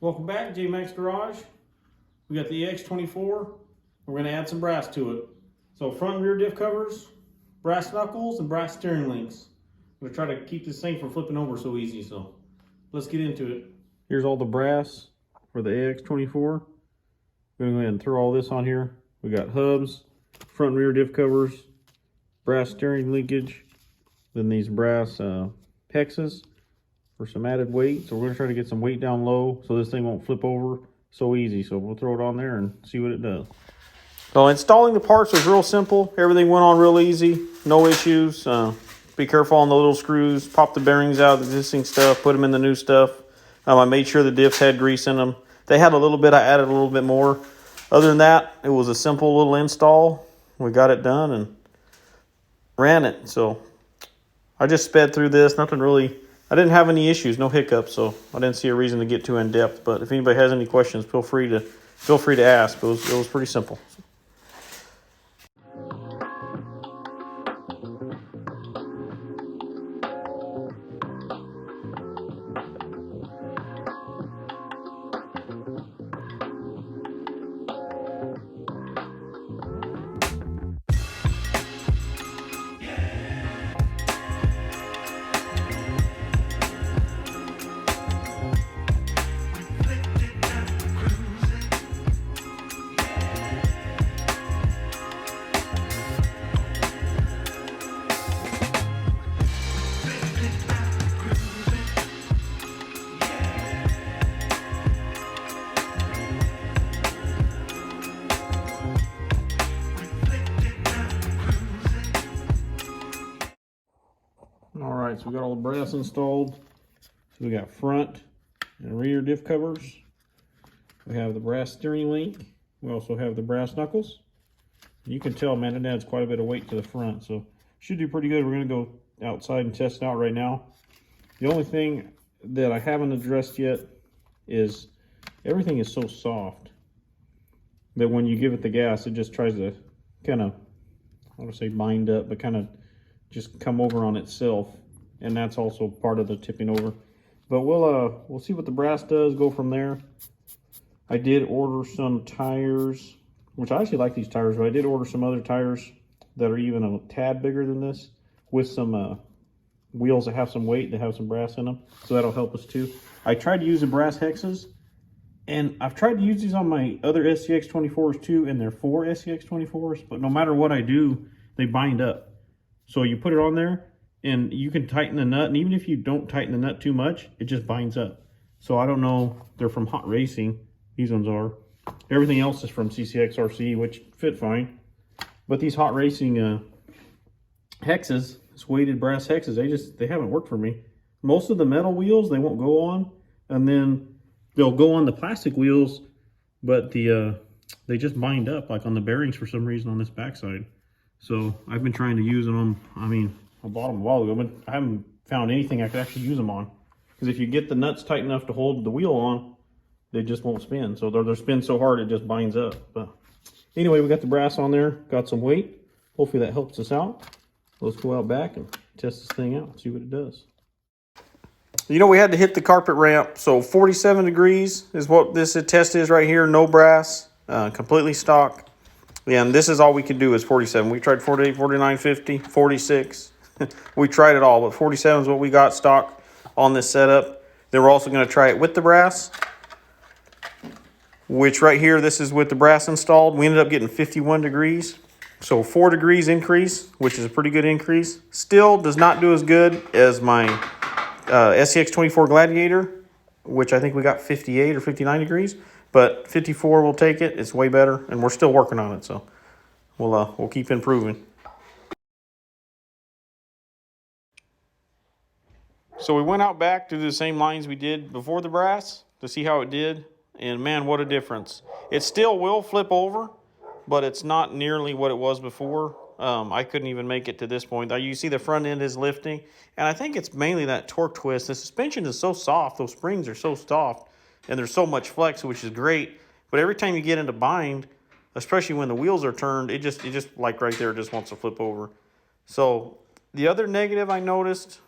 Welcome back to J-Max Garage. We got the AX24. We're going to add some brass to it. So front and rear diff covers, brass knuckles, and brass steering links. I'm going to try to keep this thing from flipping over so easy, so let's get into it. Here's all the brass for the AX24. We're going to go ahead and throw all this on here. We got hubs, front and rear diff covers, brass steering linkage, then these brass hexes for some added weight. So we're going to try to get some weight down low so this thing won't flip over so easy. So we'll throw it on there and see what it does. So installing the parts was real simple. Everything went on real easy, no issues. Be careful on the little screws. Pop the bearings out of the existing stuff, put them in the new stuff. I made sure the diffs had grease in them. They had a little bit, I added a little bit more. Other than that, it was a simple little install. We got it done and ran it. So I just sped through this, nothing really. I didn't have any issues, no hiccups, so I didn't see a reason to get too in depth. But if anybody has any questions, feel free to ask. It was pretty simple. All right, so we got all the brass installed. So we got front and rear diff covers. We have the brass steering link. We also have the brass knuckles. You can tell, man, it adds quite a bit of weight to the front, so should do pretty good. We're gonna go outside and test it out right now. The only thing that I haven't addressed yet is everything is so soft that when you give it the gas, it just tries to kind of, I don't say bind up, but kind of just come over on itself, and that's also part of the tipping over. But we'll see what the brass does, go from there. I did order some tires, which I actually like these tires, but I did order some other tires that are even a tad bigger than this, with some wheels that have some weight, that have some brass in them, so that'll help us too. I tried to use the brass hexes, and I've tried to use these on my other CCXR24s too, and they're 4 CCXR24s, but no matter what I do, they bind up. So you put it on there and you can tighten the nut, and even if you don't tighten the nut too much, it just binds up. So I don't know, they're from Hot Racing. These ones are. Everything else is from CCXRC, which fit fine. But these Hot Racing hexes, this weighted brass hexes, they haven't worked for me. Most of the metal wheels, they won't go on, and then they'll go on the plastic wheels, but they just bind up, like on the bearings for some reason on this backside. So I've been trying to use them on, I bought them a while ago, but I haven't found anything I could actually use them on. Because if you get the nuts tight enough to hold the wheel on, they just won't spin. So they're spin so hard it just binds up. But anyway, we got the brass on there, got some weight. Hopefully that helps us out. Let's go out back and test this thing out and see what it does. You know, we had to hit the carpet ramp. So 47 degrees is what this test is right here. No brass, completely stock. Yeah, and this is all we can do is 47. We tried 48, 49, 50, 46. We tried it all, but 47 is what we got stock on this setup. Then we're also going to try it with the brass, which right here, this is with the brass installed. We ended up getting 51 degrees. So 4 degrees increase, which is a pretty good increase. Still does not do as good as my SCX24 Gladiator, which I think we got 58 or 59 degrees. But 54 will take it. It's way better, and we're still working on it, so we'll keep improving. So we went out back to the same lines we did before the brass to see how it did, and man, what a difference. It still will flip over, but it's not nearly what it was before. I couldn't even make it to this point. You see the front end is lifting, and I think it's mainly that torque twist. The suspension is so soft, those springs are so soft, and there's so much flex, which is great. But every time you get into bind, especially when the wheels are turned, it just like right there, it just wants to flip over. So the other negative I noticed,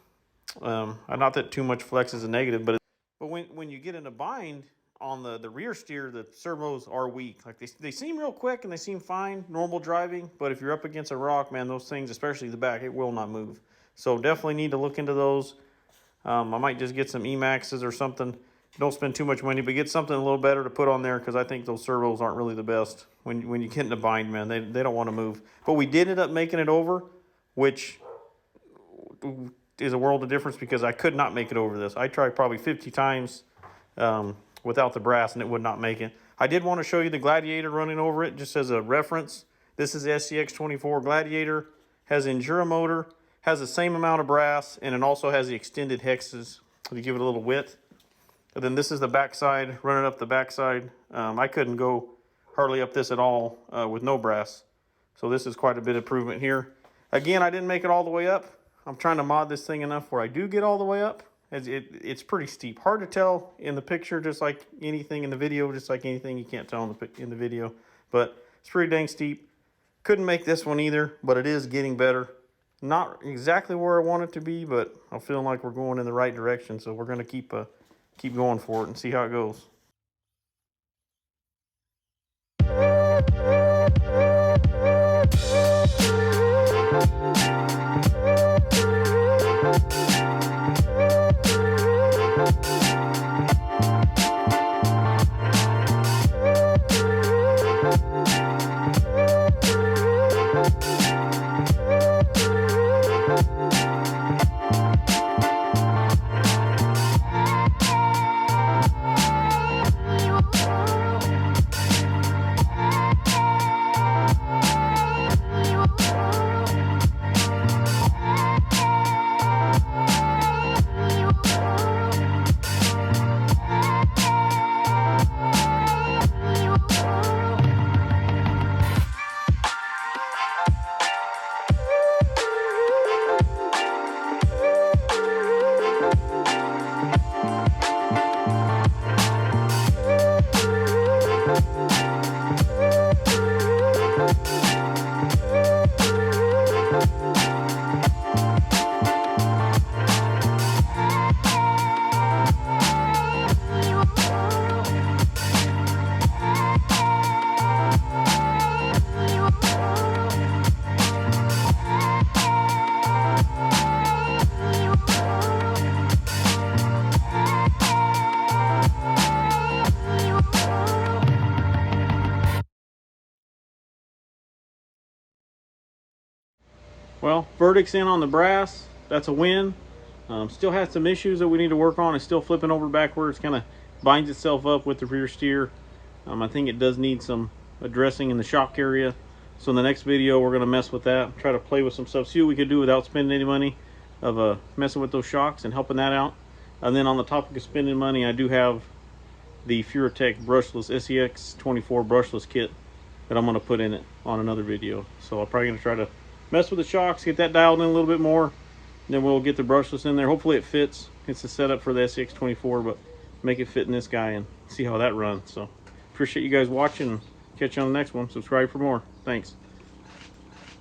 not that too much flex is a negative, but when you get in a bind on the rear steer, the servos are weak. Like they seem real quick and they seem fine, normal driving, but if you're up against a rock, man, those things, especially the back, it will not move. So definitely need to look into those. I might just get some Emaxes or something. Don't spend too much money, but get something a little better to put on there, because I think those servos aren't really the best. When you get in a bind, man, they don't want to move. But we did end up making it over, which is a world of difference, because I could not make it over this. I tried probably 50 times without the brass, and it would not make it. I did want to show you the Gladiator running over it, just as a reference. This is the CCXRC Gladiator, has Endura motor, has the same amount of brass, and it also has the extended hexes to give it a little width. And then this is the backside, running up the backside. I couldn't go hardly up this at all with no brass. So this is quite a bit of improvement here. Again, I didn't make it all the way up. I'm trying to mod this thing enough where I do get all the way up. It's pretty steep. Hard to tell in the picture, just like anything in the video, just like anything you can't tell in the video. But it's pretty dang steep. Couldn't make this one either, but it is getting better. Not exactly where I want it to be, but I'm feeling like we're going in the right direction. So we're going to keep going for it and see how it goes. Well, verdict's in on the brass. That's a win. Still has some issues that we need to work on. It's still flipping over backwards, kind of binds itself up with the rear steer. I think it does need some addressing in the shock area. So in the next video, we're going to mess with that, try to play with some stuff, see what we could do without spending any money of messing with those shocks and helping that out. And then on the topic of spending money, I do have the Furatech brushless SCX24 brushless kit that I'm going to put in it on another video. So I'm probably going to try to mess with the shocks, get that dialed in a little bit more, then we'll get the brushless in there. Hopefully it fits. It's a setup for the SCX24, but make it fit in this guy and see how that runs. So appreciate you guys watching. Catch you on the next one. Subscribe for more. Thanks.